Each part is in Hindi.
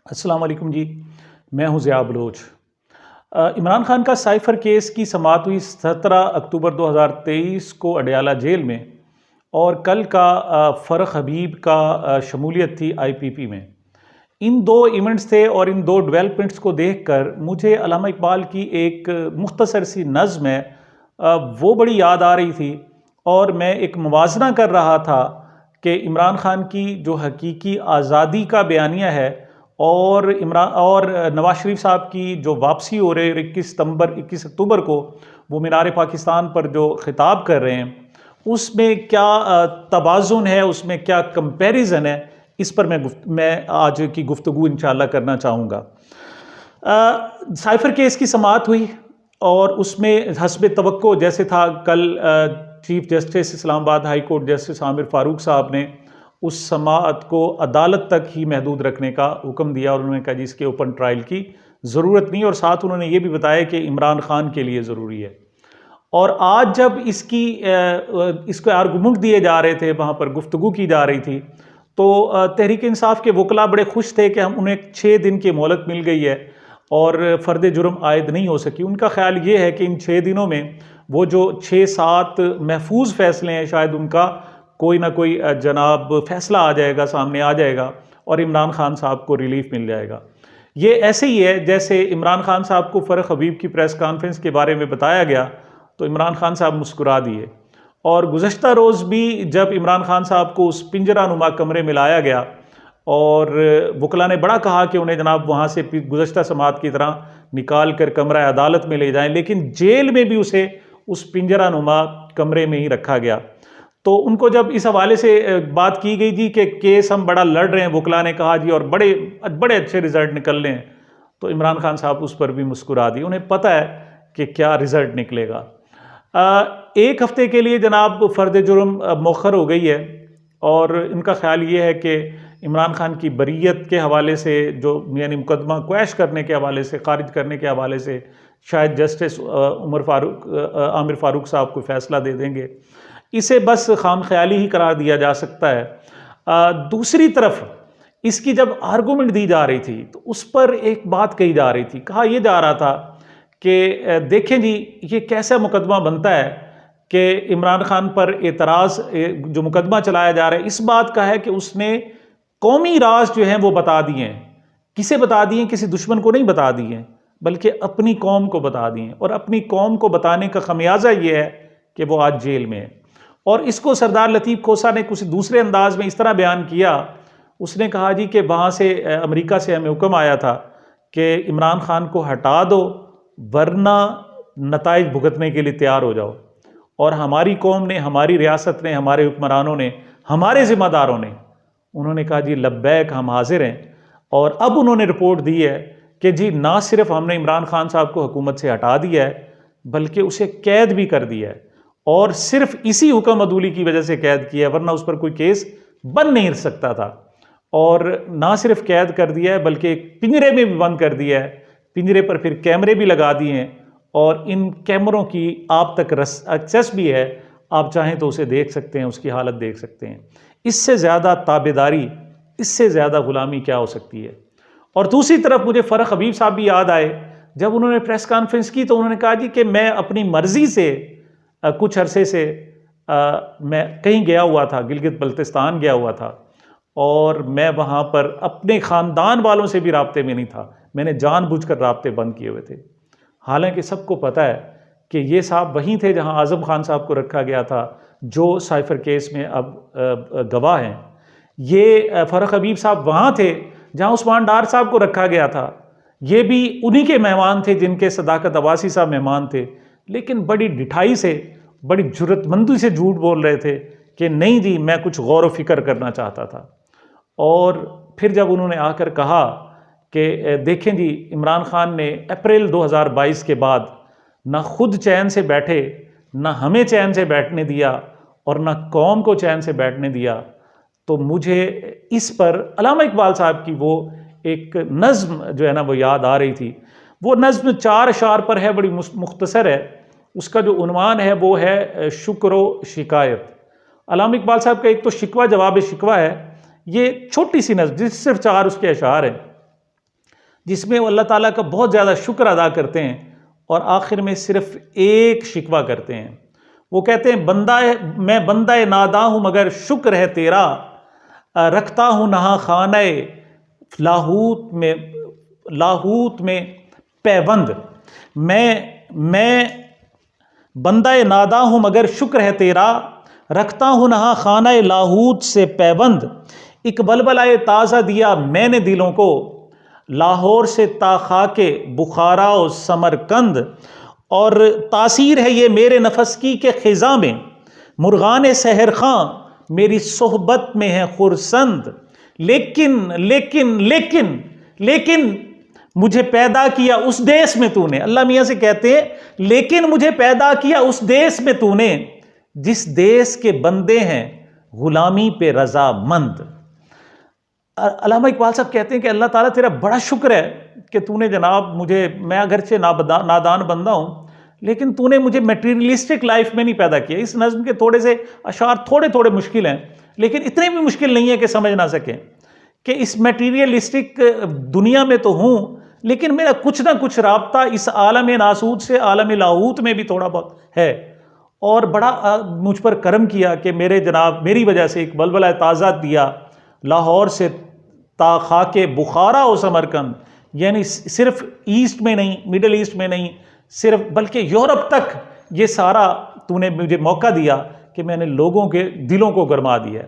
अस्सलाम वालेकुम जी। मैं हूं ज़िया बलोच। इमरान खान का साइफ़र केस की समाअत हुई 17 अक्टूबर 2023 को अडयाला जेल में, और कल का फ़र्ख हबीब का शमूलियत थी IPP में। इन दो इवेंट्स थे और इन दो डेवलपमेंट्स को देखकर मुझे अल्लामा इकबाल की एक मुख्तसर सी नज़्म है, वो बड़ी याद आ रही थी। और मैं एक मुवाज़ना कर रहा था कि इमरान खान की जो हकीकी आज़ादी का बयानिया है और नवाज शरीफ साहब की जो वापसी हो रही है 21 अक्टूबर को, वो मीनार पाकिस्तान पर जो खिताब कर रहे हैं, उसमें क्या तवाज़ुन है, उसमें क्या कंपैरिजन है, इस पर मैं आज की गुफ्तगू इंशाल्लाह करना चाहूँगा। साइफ़र केस की समाअत हुई और उसमें हस्ब तवक्को जैसे था, कल chief justice Islamabad high court justice Aamir Farooq साहब ने उस समाअत को अदालत तक ही महदूद रखने का हुक्म दिया, और उन्होंने कहा जी इसके ओपन ट्रायल की ज़रूरत नहीं, और साथ उन्होंने ये भी बताया कि इमरान खान के लिए ज़रूरी है। और आज जब इसको आर्गूमेंट दिए जा रहे थे, वहाँ पर गुफ्तगू की जा रही थी, तो तहरीक इंसाफ के वकला बड़े खुश थे कि हम उन्हें 6 दिन की मोहलत मिल गई है और फ़र्द जुर्म आयद नहीं हो सकी। उनका ख्याल ये है कि इन 6 दिनों में वो जो 6-7 महफूज फ़ैसले हैं, शायद उनका कोई ना कोई जनाब फ़ैसला आ जाएगा, सामने आ जाएगा, और इमरान खान साहब को रिलीफ मिल जाएगा। ये ऐसे ही है जैसे इमरान खान साहब को फ़र्ख हबीब की प्रेस कॉन्फ्रेंस के बारे में बताया गया तो इमरान खान साहब मुस्कुरा दिए, और गुज़श्ता रोज़ भी जब इमरान खान साहब को उस पिंजरा नुमा कमरे में लाया गया और वकला ने बड़ा कहा कि उन्हें जनाब वहाँ से गुज़श्ता समाअत की तरह निकाल कर कमरा अदालत में ले जाएं, लेकिन जेल में भी उसे उस पिंजरा नुमा कमरे में ही रखा गया। तो उनको जब इस हवाले से बात की गई थी कि केस हम बड़ा लड़ रहे हैं, वकला ने कहा जी, और बड़े बड़े अच्छे रिजल्ट निकल रहे हैं, तो इमरान खान साहब उस पर भी मुस्कुरा दिए। उन्हें पता है कि क्या रिज़ल्ट निकलेगा। एक हफ़्ते के लिए जनाब फ़र्द जुर्म मौखर हो गई है, और इनका ख्याल ये है कि इमरान खान की बरीयत के हवाले से, जो यानी मुकदमा क्वैश करने के हवाले से, ख़ारिज करने के हवाले से शायद जस्टिस आमिर फ़ारूक साहब कोई फ़ैसला दे देंगे। इसे बस खामख्याली ही करार दिया जा सकता है। दूसरी तरफ इसकी जब आर्गूमेंट दी जा रही थी तो उस पर एक बात कही जा रही थी, कहा यह जा रहा था कि देखें जी, ये कैसा मुकदमा बनता है कि इमरान खान पर एतराज़ जो मुकदमा चलाया जा रहा है इस बात का है कि उसने कौमी राज जो हैं वो बता दिए हैं। किसे बता दिए? किसी दुश्मन को नहीं बता दिए, बल्कि अपनी कौम को बता दिए, और अपनी कौम को बताने का खमियाजा ये है कि वो आज जेल में है। और इसको सरदार लतीफ़ खोसा ने कुछ दूसरे अंदाज में इस तरह बयान किया, उसने कहा जी कि वहाँ से अमेरिका से हमें हुक्म आया था कि इमरान खान को हटा दो, वरना नताइज भुगतने के लिए तैयार हो जाओ। और हमारी कौम ने, हमारी रियासत ने, हमारे हुक्मरानों ने, हमारे ज़िम्मेदारों ने, उन्होंने कहा जी लब्बैक, हम हाजिर हैं। और अब उन्होंने रिपोर्ट दी है कि जी ना सिर्फ हमने इमरान खान साहब को हुकूमत से हटा दिया है, बल्कि उसे कैद भी कर दिया है, और सिर्फ इसी हुक्म अदूली की वजह से कैद किया है, वरना उस पर कोई केस बन नहीं सकता था। और ना सिर्फ कैद कर दिया है, बल्कि एक पिंजरे में भी बंद कर दिया है। पिंजरे पर फिर कैमरे भी लगा दिए हैं, और इन कैमरों की आप तक एक्सेस भी है, आप चाहें तो उसे देख सकते हैं, उसकी हालत देख सकते हैं। इससे ज़्यादा ताबेदारी, इससे ज़्यादा ग़ुलामी क्या हो सकती है। और दूसरी तरफ मुझे फ़र्ख हबीब साहब भी याद आए, जब उन्होंने प्रेस कॉन्फ्रेंस की तो उन्होंने कहा जी कि मैं अपनी मर्ज़ी से कुछ अरसे से मैं कहीं गया हुआ था, गिलगित बल्तिस्तान गया हुआ था, और मैं वहाँ पर अपने ख़ानदान वालों से भी राब्ते में नहीं था। मैंने जानबूझकर राब्ते बंद किए हुए थे। हालांकि सबको पता है कि ये साहब वहीं थे जहाँ आज़म खान साहब को रखा गया था, जो साइफ़र केस में अब गवाह हैं। ये फ़र्ख हबीब साहब वहाँ थे जहाँ उस्मान डार साहब को रखा गया था। ये भी उन्हीं के मेहमान थे जिनके सदाकत अब्बासी साहब मेहमान थे, लेकिन बड़ी ढिठाई से, बड़ी जुर्रतमंदी से झूठ बोल रहे थे कि नहीं जी, मैं कुछ गौर व फिक्र करना चाहता था। और फिर जब उन्होंने आकर कहा कि देखें जी, इमरान खान ने अप्रैल 2022 के बाद ना खुद चैन से बैठे, ना हमें चैन से बैठने दिया, और ना कौम को चैन से बैठने दिया, तो मुझे इस पर अल्लामा इकबाल साहब की वो एक नज़्म जो है ना वो याद आ रही थी। वो नज़्म 4 अशार पर है, बड़ी मुख्तसर है। उसका जो उन्वान है वो है शुक्र व शिकायत। अल्लामा इकबाल साहब का एक तो शिकवा जवाब शिकवा है, ये छोटी सी नज़्म जिस सिर्फ 4 उसके अशार हैं। जिसमें वो अल्लाह ताला का बहुत ज़्यादा शुक्र अदा करते हैं और आखिर में सिर्फ एक शिकवा करते हैं। वो कहते हैं मैं बंदा नादा हूँ मगर शुक्र है तेरा, रखता हूँ नहा खाने लाहूत में पैबंद। मैं बंदा नादा हूँ मगर शुक्र है तेरा, रखता हूँ नहा खाना लाहूत से पैबंद। एक बलबलाए ताज़ा दिया मैंने दिलों को, लाहौर से ताखा के बुखारा और समरकंद। और तासीर है ये मेरे नफस की के ख़िज़ा में, मुर्गान सहर खां मेरी सोहबत में है खुरसंद। लेकिन लेकिन लेकिन लेकिन मुझे पैदा किया उस देश में तूने, अल्लाह मियाँ से कहते हैं लेकिन मुझे पैदा किया उस देश में तूने, जिस देश के बंदे हैं गुलामी पे रजामंद। अल्लामा इकबाल साहब कहते हैं कि अल्लाह ताला तेरा बड़ा शुक्र है कि तूने जनाब मुझे, मैं अगरचे नादान बंदा हूँ लेकिन तूने मुझे मटेरियलिस्टिक लाइफ में नहीं पैदा किया। इस नज़्म के थोड़े से अशार थोड़े थोड़े मुश्किल हैं, लेकिन इतने भी मुश्किल नहीं है कि समझ ना सकें कि इस मटेरियलिस्टिक दुनिया में तो हूँ लेकिन मेरा कुछ ना कुछ राब्ता इस आलम नासूद से आलम लाहूत में भी थोड़ा बहुत है। और बड़ा मुझ पर करम किया कि मेरी वजह से एक बलबला ताज़ा दिया, लाहौर से ताखा के बुखारा और समरकंद, यानी सिर्फ ईस्ट में नहीं, मिडल ईस्ट में नहीं सिर्फ, बल्कि यूरोप तक ये सारा तूने मुझे मौका दिया कि मैंने लोगों के दिलों को गरमा दिया।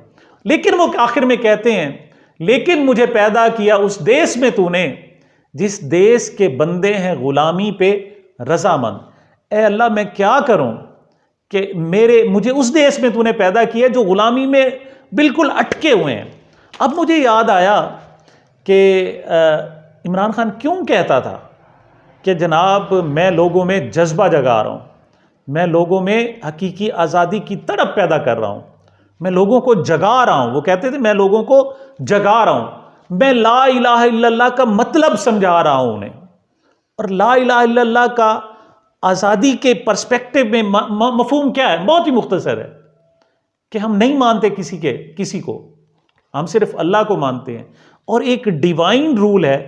लेकिन वो आखिर में कहते हैं लेकिन मुझे पैदा किया उस देश में तूने, जिस देश के बंदे हैं गुलामी पे रजामंद। ए अल्लाह मैं क्या करूं कि मुझे उस देश में तूने पैदा किया जो गुलामी में बिल्कुल अटके हुए हैं। अब मुझे याद आया कि इमरान खान क्यों कहता था कि जनाब मैं लोगों में जज्बा जगा रहा हूँ, मैं लोगों में हकीकी आज़ादी की तड़प पैदा कर रहा हूँ, मैं लोगों को जगा रहा हूँ। वो कहते थे मैं लोगों को जगा रहा हूँ, मैं ला इलाहा इल्लल्लाह का मतलब समझा रहा हूँ उन्हें। और ला इलाहा इल्लल्लाह का आज़ादी के पर्सपेक्टिव में मफहूम क्या है? बहुत ही मुख्तसर है कि हम नहीं मानते किसी को, हम सिर्फ अल्लाह को मानते हैं। और एक डिवाइन रूल है,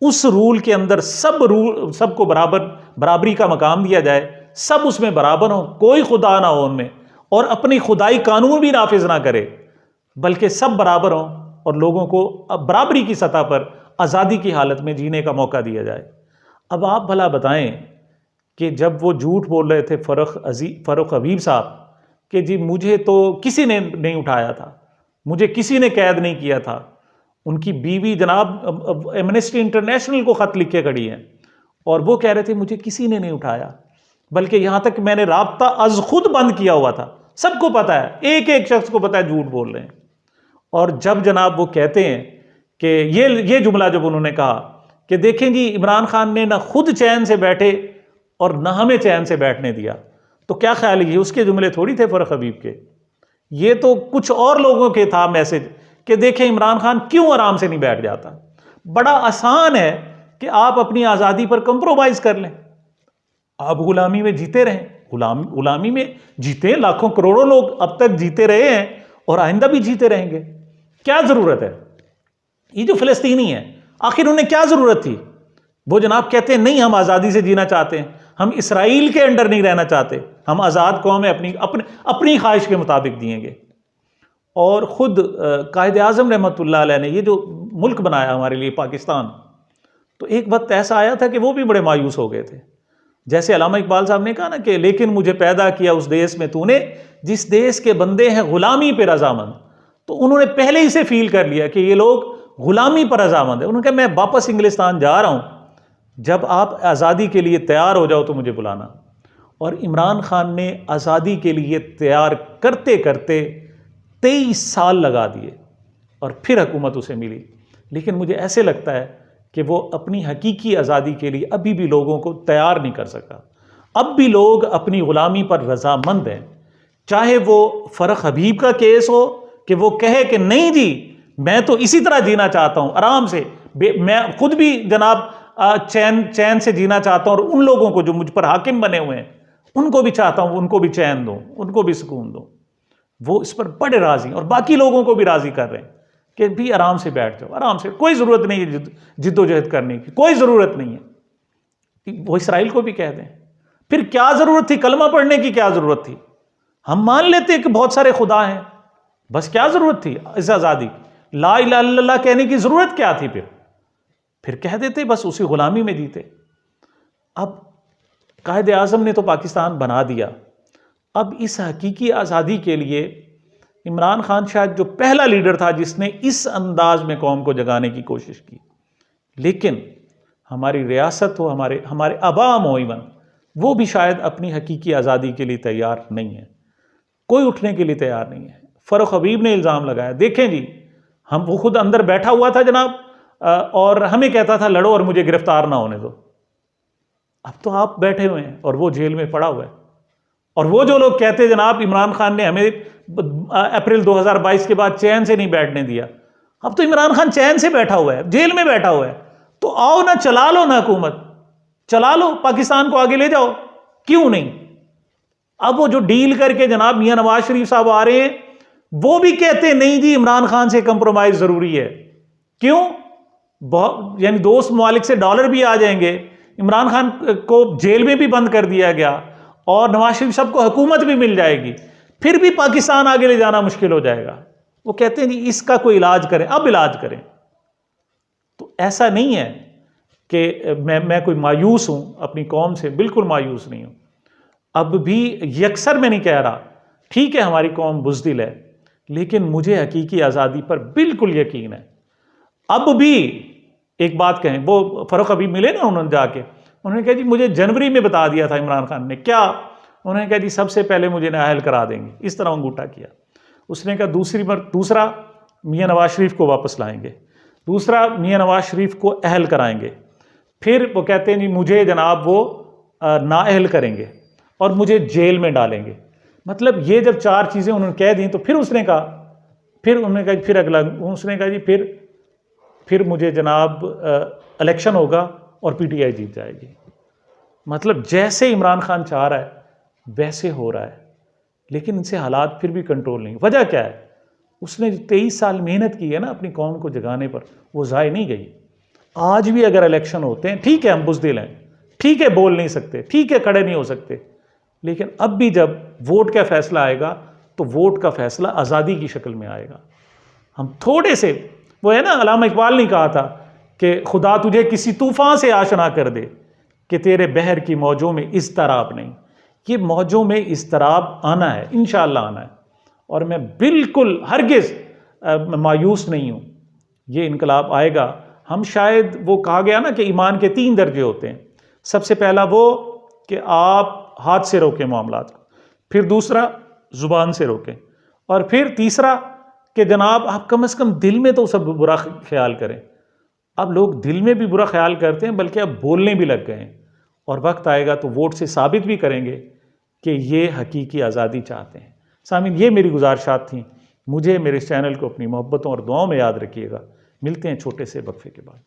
उस रूल के अंदर सबको बराबरी का मकाम दिया जाए, सब उसमें बराबर हो, कोई खुदा ना हो उनमें, और अपनी खुदाई कानून भी नाफिज ना करे, बल्कि सब बराबर हों और लोगों को बराबरी की सतह पर आज़ादी की हालत में जीने का मौका दिया जाए। अब आप भला बताएं कि जब वो झूठ बोल रहे थे फ़ारूक हबीब साहब कि जी मुझे तो किसी ने नहीं उठाया था, मुझे किसी ने कैद नहीं किया था, उनकी बीवी जनाब एमनेस्टी इंटरनेशनल को ख़त लिख के खड़ी हैं और वो कह रहे थे मुझे किसी ने नहीं उठाया, बल्कि यहाँ तक मैंने राब्ता अज खुद बंद किया हुआ था। सबको पता है, एक एक शख्स को पता है झूठ बोल रहे हैं। और जब जनाब वो कहते हैं कि ये जुमला जब उन्होंने कहा कि देखें जी इमरान खान ने ना खुद चैन से बैठे और ना हमें चैन से बैठने दिया, तो क्या ख्याल है, ये उसके जुमले थोड़ी थे फ़ारूक हबीब के, ये तो कुछ और लोगों के था मैसेज कि देखें इमरान खान क्यों आराम से नहीं बैठ जाता। बड़ा आसान है कि आप अपनी आज़ादी पर कंप्रोमाइज़ कर लें, आप गुलामी में जीते रहें, गुलामी में जीते लाखों करोड़ों लोग अब तक जीते रहे हैं और आइंदा भी जीते रहेंगे। क्या ज़रूरत है? ये जो फ़लस्तीनी है आखिर उन्हें क्या ज़रूरत थी? वो जनाब कहते हैं नहीं हम आज़ादी से जीना चाहते हैं, हम इसराइल के अंडर नहीं रहना चाहते, हम आज़ाद कौम है, अपनी ख्वाहिश के मुताबिक जिएंगे। और ख़ुद कायद आज़म रहमतुल्लाह अलैह ने ये जो मुल्क बनाया हमारे लिए पाकिस्तान, तो एक वक्त ऐसा आया था कि वो भी बड़े मायूस हो गए थे। जैसे अल्लामा इकबाल साहब ने कहा ना कि लेकिन मुझे पैदा किया उस देश में तूने, जिस देश के बंदे हैं गुलामी पे रजामंद। तो उन्होंने पहले ही से फील कर लिया कि ये लोग गुलामी पर रजामंद है। उन्होंने कहा मैं वापस इंग्लिस्तान जा रहा हूँ, जब आप आज़ादी के लिए तैयार हो जाओ तो मुझे बुलाना। और इमरान खान ने आज़ादी के लिए तैयार करते करते 23 साल लगा दिए और फिर हुकूमत उसे मिली। लेकिन मुझे ऐसे लगता है कि वो अपनी हकीकी आज़ादी के लिए अभी भी लोगों को तैयार नहीं कर सका। अब भी लोग अपनी ग़ुलामी पर रजामंद हैं, चाहे वो फ़ारूक हबीब का केस हो कि वो कहे कि नहीं जी मैं तो इसी तरह जीना चाहता हूँ आराम से, मैं खुद भी जनाब चैन से जीना चाहता हूँ और उन लोगों को जो मुझ पर हाकिम बने हुए हैं उनको भी चाहता हूँ उनको भी चैन दूँ, उनको भी सुकून दूँ। वो इस पर बड़े राज़ी और बाकी लोगों को भी राज़ी कर रहे हैं कि भी आराम से बैठ जाओ, आराम से, कोई ज़रूरत नहीं है जिद्दोजहद करने की, कोई ज़रूरत नहीं है। वो इसराइल को भी कह दें, फिर क्या ज़रूरत थी कलमा पढ़ने की, क्या ज़रूरत थी? हम मान लेते कि बहुत सारे खुदा हैं, बस क्या ज़रूरत थी इस आज़ादी की? ला इलाहा इल्लल्लाह कहने की ज़रूरत क्या थी? फिर कह देते, बस उसी गुलामी में जीते। अब कायदे आज़म ने तो पाकिस्तान बना दिया, अब इस हकीकी आज़ादी के लिए इमरान खान शायद जो पहला लीडर था जिसने इस अंदाज में कौम को जगाने की कोशिश की। लेकिन हमारी रियासत हो, हमारे अवाम हो, इवन वो भी शायद अपनी हकीकी आज़ादी के लिए तैयार नहीं है, कोई उठने के लिए तैयार नहीं है। फ़ारूक हबीब ने इल्ज़ाम लगाया, देखें जी, वो खुद अंदर बैठा हुआ था जनाब, और हमें कहता था लड़ो और मुझे गिरफ्तार ना होने दो। अब तो आप बैठे हुए हैं और वो जेल में पड़ा हुआ है। और वो जो लोग कहते जनाब इमरान खान ने हमें अप्रैल 2022 के बाद चैन से नहीं बैठने दिया, अब तो इमरान खान चैन से बैठा हुआ है, जेल में बैठा हुआ है। तो आओ ना, चला लो ना हुकूमत, चला लो, पाकिस्तान को आगे ले जाओ, क्यों नहीं? अब वो जो डील करके जनाब मियां नवाज शरीफ साहब आ रहे हैं, वो भी कहते नहीं जी इमरान खान से कंप्रोमाइज जरूरी है। क्यों? यानी दोस्त ममालिक से डॉलर भी आ जाएंगे, इमरान खान को जेल में भी बंद कर दिया गया और नवाज शरीफ साहब को हुकूमत भी मिल जाएगी, फिर भी पाकिस्तान आगे ले जाना मुश्किल हो जाएगा। वो कहते हैं जी इसका कोई इलाज करें, अब इलाज करें। तो ऐसा नहीं है कि मैं कोई मायूस हूं अपनी कौम से, बिल्कुल मायूस नहीं हूं। अब भी यकसर मैं नहीं कह रहा, ठीक है हमारी कौम बुज़दिल है, लेकिन मुझे हकीकी आज़ादी पर बिल्कुल यकीन है। अब भी एक बात कहें, वो फ़ारूक हबीब मिले ना, उन्होंने जाके उन्होंने कहा जी मुझे जनवरी में बता दिया था इमरान खान ने, क्या? उन्होंने कहा जी सबसे पहले मुझे नाअहल करा देंगे, इस तरह अंगूठा किया। उसने कहा दूसरा मियां नवाज शरीफ को वापस लाएंगे, दूसरा मियां नवाज शरीफ को अहल कराएंगे, फिर वो कहते हैं जी मुझे जनाब वो नाअहल करेंगे और मुझे जेल में डालेंगे। मतलब ये जब चार चीज़ें उन्होंने कह दी, तो फिर उसने कहा, फिर अगला उसने कहा जी फिर मुझे जनाब इलेक्शन होगा और पीटीआई जीत जाएगी। मतलब जैसे इमरान खान चाह रहा है वैसे हो रहा है, लेकिन इनसे हालात फिर भी कंट्रोल नहीं। वजह क्या है? उसने 23 साल मेहनत की है ना अपनी कौम को जगाने पर, वो ज़ाय नहीं गई। आज भी अगर इलेक्शन होते हैं, ठीक है हम बुज़दिल हैं, ठीक है बोल नहीं सकते, ठीक है खड़े नहीं हो सकते, लेकिन अब भी जब वोट का फैसला आएगा तो वोट का फैसला आज़ादी की शक्ल में आएगा। हम थोड़े से, वो है ना, अल्लामा इकबाल ने कहा था कि खुदा तुझे किसी तूफ़ान से आशना कर दे कि तेरे बहर की मौजों में इज़्तिराब नहीं। ये मौजों में इज़्तिराब आना है, इंशाअल्लाह आना है, और मैं बिल्कुल हरगिज़ मायूस नहीं हूँ। ये इनकलाब आएगा। हम शायद, वो कहा गया ना कि ईमान के 3 दर्जे होते हैं। सबसे पहला वो कि आप हाथ से रोकें मामलात को, फिर दूसरा ज़ुबान से रोकें, और फिर तीसरा कि जनाब आप कम से कम दिल में तो सब बुरा ख्याल करें। अब लोग दिल में भी बुरा ख्याल करते हैं, बल्कि अब बोलने भी लग गए हैं, और वक्त आएगा तो वोट से साबित भी करेंगे कि ये हकीकी आज़ादी चाहते हैं। सामीन, ये मेरी गुजारिशात थी। मुझे, मेरे इस चैनल को अपनी मोहब्बतों और दुआओं में याद रखिएगा। मिलते हैं छोटे से वक्फे के बाद।